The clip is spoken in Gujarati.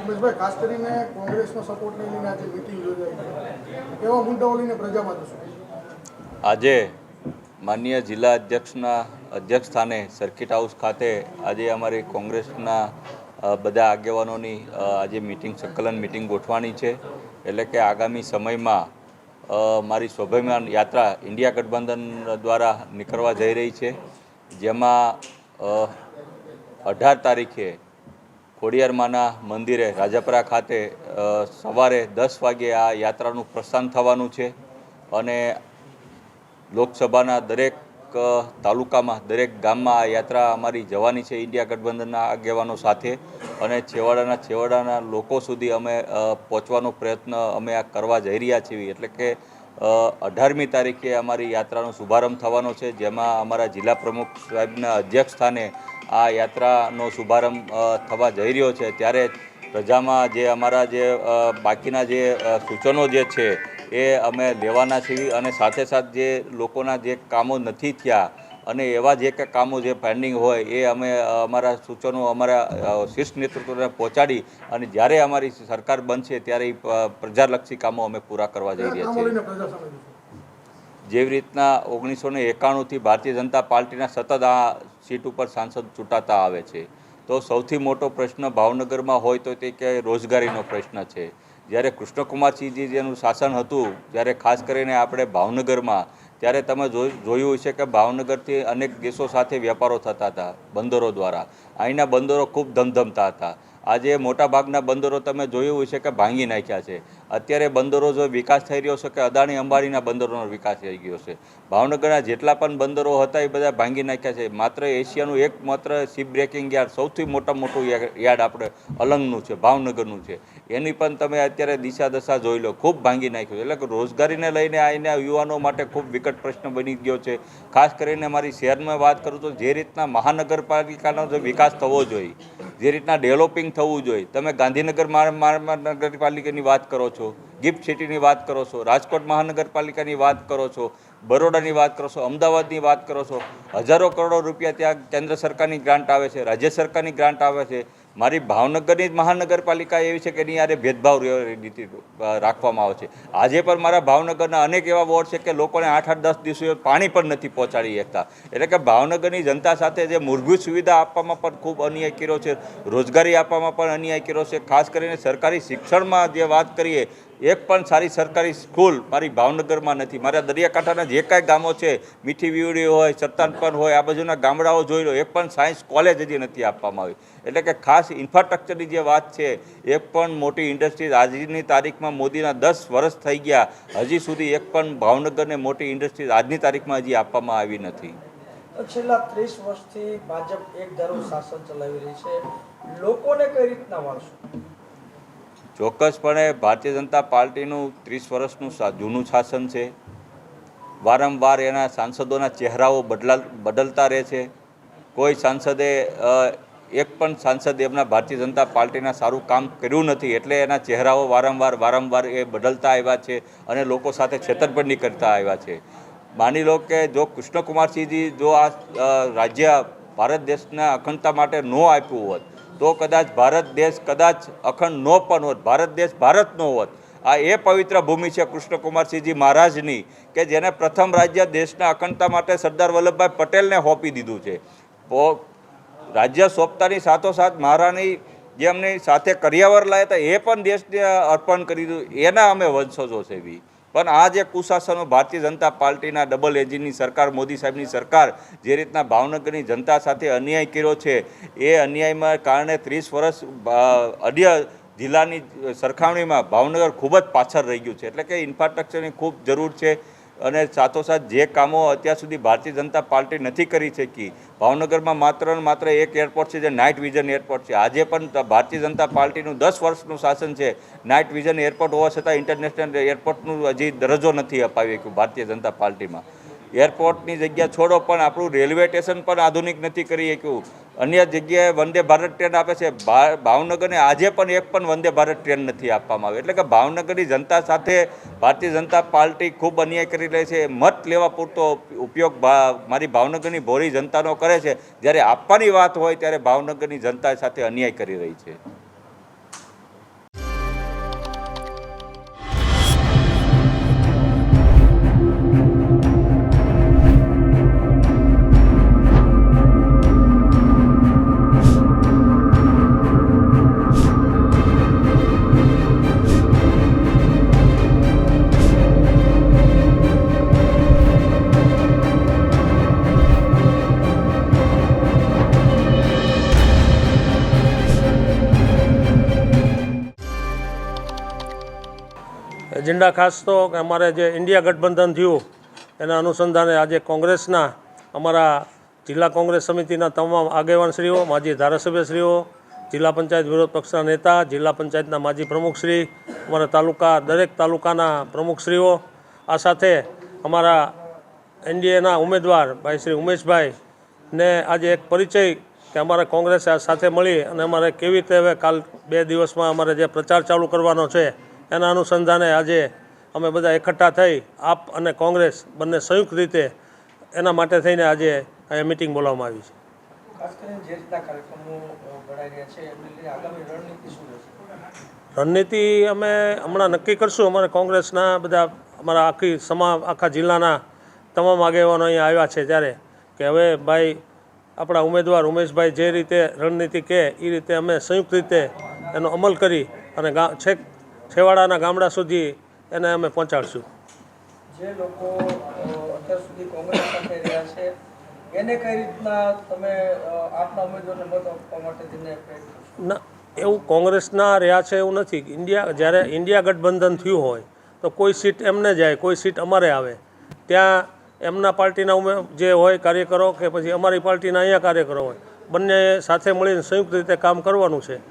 ઉમેશભાઈ, ખાસ કરીને કોંગ્રેસનો સપોર્ટ લઈને આજે મીટિંગ યોજાઈ, કેવા મુદ્દાઓ લઈને પ્રજામાં જશો? આજે માનનીય જિલ્લા અધ્યક્ષના અધ્યક્ષ સ્થાને સર્કિટ હાઉસ ખાતે આજે અમારી કોંગ્રેસના બધા આગેવાનોની આજે સંકલન મિટિંગ ગોઠવાની છે. એટલે કે આગામી સમયમાં મારી સ્વાભિમાન યાત્રા ઇન્ડિયા ગઠબંધન દ્વારા નીકળવા જઈ રહી છે, જેમાં 18 તારીખે ખોડિયારમાંના મંદિરે રાજપરા ખાતે સવારે 10 વાગે આ યાત્રાનું પ્રસ્થાન થવાનું છે અને લોકસભાના દરેક તાલુકામાં દરેક ગામમાં આ યાત્રા અમારી જવાની છે ઇન્ડિયા ગઠબંધનના આગેવાનો સાથે, અને છેવાડાના લોકો સુધી અમે પહોંચવાનો પ્રયત્ન અમે આ કરવા જઈ રહ્યા છીએ. એટલે કે 18મી તારીખે અમારી યાત્રાનો શુભારંભ થવાનો છે, જેમાં અમારા જિલ્લા પ્રમુખ સાહેબના અધ્યક્ષ સ્થાને આ યાત્રાનો શુભારંભ થવા જઈ રહ્યો છે. ત્યારે પ્રજામાં જે અમારા જે બાકીના જે સૂચનો જે છે એ અમે લેવાના છીએ, અને સાથે સાથે જે લોકોના જે કામો નથી થયા અને એવા જે કામો જે પેન્ડિંગ હોય એ અમે અમારા સૂચનો અમારા શીર્ષ નેતૃત્વને પહોંચાડી અને જ્યારે અમારી સરકાર બનશે ત્યારે પ્રજાલક્ષી કામો અમે પૂરા કરવા જઈ રહ્યા છીએ. જેવી રીતના 1991થી ભારતીય જનતા પાર્ટીના સતત આ સીટ ઉપર સાંસદ ચૂંટાતા આવે છે, તો સૌથી મોટો પ્રશ્ન ભાવનગરમાં હોય તો તે કે રોજગારીનો પ્રશ્ન છે. જ્યારે કૃષ્ણકુમારસિંહજી જેનું શાસન હતું, જ્યારે ખાસ કરીને આપણે ભાવનગરમાં, ત્યારે તમે જોયું હશે કે ભાવનગરથી અનેક દેશો સાથે વેપારો થતા હતા બંદરો દ્વારા. અહીંના બંદરો ખૂબ ધમધમતા હતા. આજે મોટાભાગના બંદરો તમે જોયું હશે કે ભાંગી નાખ્યા છે. અત્યારે બંદરો જો વિકાસ થઈ રહ્યો છે કે અદાણી અંબાણીના બંદરોનો વિકાસ થઈ ગયો છે. ભાવનગરના જેટલા પણ બંદરો હતા એ બધા ભાંગી નાખ્યા છે. માત્ર એશિયાનું એકમાત્ર શિપ બ્રેકિંગ યાર્ડ, સૌથી મોટું યાર્ડ આપણે અલંગનું છે, ભાવનગરનું છે. એની પણ તમે અત્યારે દિશા દશા જોઈ લો, ખૂબ ભાંગી નાખ્યું. એટલે કે રોજગારીને લઈને અહીંના યુવાનો માટે ખૂબ વિકટ પ્રશ્ન બની ગયો છે. ખાસ કરીને મારી શહેરમાં વાત કરું તો જે રીતના મહાનગરપાલિકાનો જે વિકાસ થવો જોઈએ, જે રીતના ડેવલપિંગ થવું જોઈએ, તમે ગાંધીનગર મહાનગરપાલિકાની વાત કરો છો, ગિફ્ટ સિટીની વાત કરો છો, રાજકોટ મહાનગરપાલિકાની વાત કરો છો, બરોડાની વાત કરો છો, અમદાવાદની વાત કરો છો, હજારો કરોડો રૂપિયા ત્યાં કેન્દ્ર સરકારની ગ્રાન્ટ આવે છે, રાજ્ય સરકારની ગ્રાન્ટ આવે છે. મારી ભાવનગરની જ મહાનગરપાલિકા એવી છે કે એની યારે ભેદભાવ નીતિ રાખવામાં આવે છે. આજે પણ મારા ભાવનગરના અનેક એવા વોર્ડ છે કે લોકોને 8-10 દિવસો પાણી પણ નથી પહોંચાડી શકતા. એટલે કે ભાવનગરની જનતા સાથે જે મૂળભૂત સુવિધા આપવામાં પણ ખૂબ અન્યાય કર્યો છે, રોજગારી આપવામાં પણ અન્યાય કર્યો છે. ખાસ કરીને સરકારી શિક્ષણમાં જે વાત કરીએ, એક પણ સારી સરકારી સ્કૂલ મારી ભાવનગરમાં નથી. મારા દરિયાકાંઠાના જે કાંઈ ગામો છે, મીઠી વીવડી હોય, સત્તાનપર હોય, આ બાજુના ગામડાઓ જોઈ લો, એક પણ સાયન્સ કોલેજ હજી નથી આપવામાં આવી. એટલે કે ખાસ ઇન્ફ્રાસ્ટ્રક્ચરની જે વાત છે, એક પણ મોટી ઇન્ડસ્ટ્રીઝ આજની તારીખમાં મોદીના 10 વર્ષ થઈ ગયા, હજી સુધી એક પણ ભાવનગરને મોટી ઇન્ડસ્ટ્રીઝ આજની તારીખમાં હજી આપવામાં આવી નથી. છેલ્લા 30 વર્ષથી ભાજપ એકધારું શાસન ચલાવી રહી છે, લોકોને કઈ રીતના વાળશો? ચોક્કસપણે ભારતીય જનતા પાર્ટીનું 30 વર્ષનું જૂનું શાસન છે. વારંવાર એના સાંસદોના ચહેરાઓ બદલતા રહે છે. કોઈ સાંસદે એક પણ સાંસદ એમના ભારતીય જનતા પાર્ટીના સારું કામ કર્યું નથી, એટલે એના ચહેરાઓ વારંવાર એ બદલતા આવ્યા છે અને લોકો સાથે છેતરપિંડી કરતા આવ્યા છે. માની લો કે જો કૃષ્ણકુમારસિંહજી જો આ રાજ્ય ભારત દેશના અખંડતા માટે ન આપ્યું હોત તો કદાચ ભારત દેશ અખંડ ન પણ હોત, ભારત દેશ ભારત ન હોત. આ એ પવિત્ર ભૂમિ છે કૃષ્ણકુમારસિંહજી મહારાજની, કે જેને પ્રથમ રાજ્ય દેશના અખંડતા માટે સરદાર વલ્લભભાઈ પટેલને સોંપી દીધું છે. રાજ્ય સોંપતાની સાથોસાથ મહારાણી જે અમની સાથે કરિયાવર લાવ્યા હતા એ પણ દેશને અર્પણ કરી દીધું. એના અમે વંશજો છે. પણ આ જે કુશાસનો ભારતીય જનતા પાર્ટીના ડબલ એન્જિનની સરકાર, મોદી સાહેબની સરકાર જે રીતના ભાવનગરની જનતા સાથે અન્યાય કર્યો છે, એ અન્યાયમાં કારણે 30 વર્ષ અન્ય જિલ્લાની સરખામણીમાં ભાવનગર ખૂબ જ પાછળ રહી ગયું છે. એટલે કે ઇન્ફ્રાસ્ટ્રક્ચરની ખૂબ જરૂર છે. અને સાથોસાથ જે કામો અત્યાર સુધી ભારતીય જનતા પાર્ટી નથી કરી શકી, ભાવનગરમાં માત્ર એક એરપોર્ટ છે જે નાઇટ વિઝન એરપોર્ટ છે. આજે પણ ભારતીય જનતા પાર્ટીનું 10 વર્ષનું શાસન છે, નાઇટ વિઝન એરપોર્ટ હોવા છતાં ઇન્ટરનેશનલ એરપોર્ટનું હજી દરજ્જો નથી અપાવી શક્યું ભારતીય જનતા પાર્ટીમાં. એરપોર્ટની જગ્યા છોડો, પણ આપણું રેલવે સ્ટેશન પણ આધુનિક નથી કરી શક્યું. અન્ય જગ્યાએ વંદે ભારત ટ્રેન આપે છે, ભાવનગરને આજે પણ એક પણ વંદે ભારત ટ્રેન નથી આપવામાં આવી. એટલે કે ભાવનગરની જનતા સાથે ભારતીય જનતા પાર્ટી ખૂબ અન્યાય કરી રહી છે. મત લેવા પૂરતો ઉપયોગ મારી ભાવનગરની ભોળી જનતાનો કરે છે, જ્યારે આપવાની વાત હોય ત્યારે ભાવનગરની જનતા સાથે અન્યાય કરી રહી છે. એજન્ડા ખાસ તો કે અમારે જે ઇન્ડિયા ગઠબંધન થયું એના અનુસંધાને આજે કોંગ્રેસના અમારા જિલ્લા કોંગ્રેસ સમિતિના તમામ આગેવાનશ્રીઓ, માજી ધારાસભ્યશ્રીઓ, જિલ્લા પંચાયત વિરોધ પક્ષના નેતા, જિલ્લા પંચાયતના માજી પ્રમુખશ્રી, અમારા તાલુકા દરેક તાલુકાના પ્રમુખશ્રીઓ, આ સાથે અમારા એનડીએના ઉમેદવાર ભાઈ શ્રી ઉમેશભાઈને આજે એક પરિચય કે અમારે કોંગ્રેસ સાથે મળી અને અમારે કેવી રીતે હવે કાલ 2 દિવસમાં અમારે જે પ્રચાર ચાલુ કરવાનો છે એના અનુસંધાને આજે અમે બધા એકઠા થઈ આપ અને કોંગ્રેસ બંને સંયુક્ત રીતે એના માટે થઈને આજે અહીંયા મિટિંગ બોલાવવામાં આવી છે. ખાસ કરીને જે રીતના કાર્યક્રમો ઘડાઈ રહ્યા છે એમની લઈને આગામી રણનીતિ શું રહેશે? રણનીતિ અમે હમણાં નક્કી કરશું. અમારે કોંગ્રેસના બધા અમારા આખા જિલ્લાના તમામ આગેવાનો અહીંયા આવ્યા છે ત્યારે કે હવે ભાઈ આપણા ઉમેદવાર ઉમેશભાઈ જે રીતે રણનીતિ કહે એ રીતે અમે સંયુક્ત રીતે એનો અમલ કરી અને છેક છેવાડાના ગામડા સુધી એને અમે પહોંચાડશું. જે લોકો અત્યાર સુધી કોંગ્રેસ સાથે રહ્યા છે એને કઈ રીતના તમે આપના ઉમેદવારને મત આપવા માટે તેને પ્રેરિત કરશો? ના, એવું કોંગ્રેસના રહ્યા છે એવું નથી. જ્યારે ઇન્ડિયા ગઠબંધન થયું હોય તો કોઈ સીટ એમને જાય, કોઈ સીટ અમારે આવે. ત્યાં એમના પાર્ટીના જે હોય કાર્યકરો કે પછી અમારી પાર્ટીના અહીંયા કાર્યકરો હોય, બંને સાથે મળીને સંયુક્ત રીતે કામ કરવાનું છે.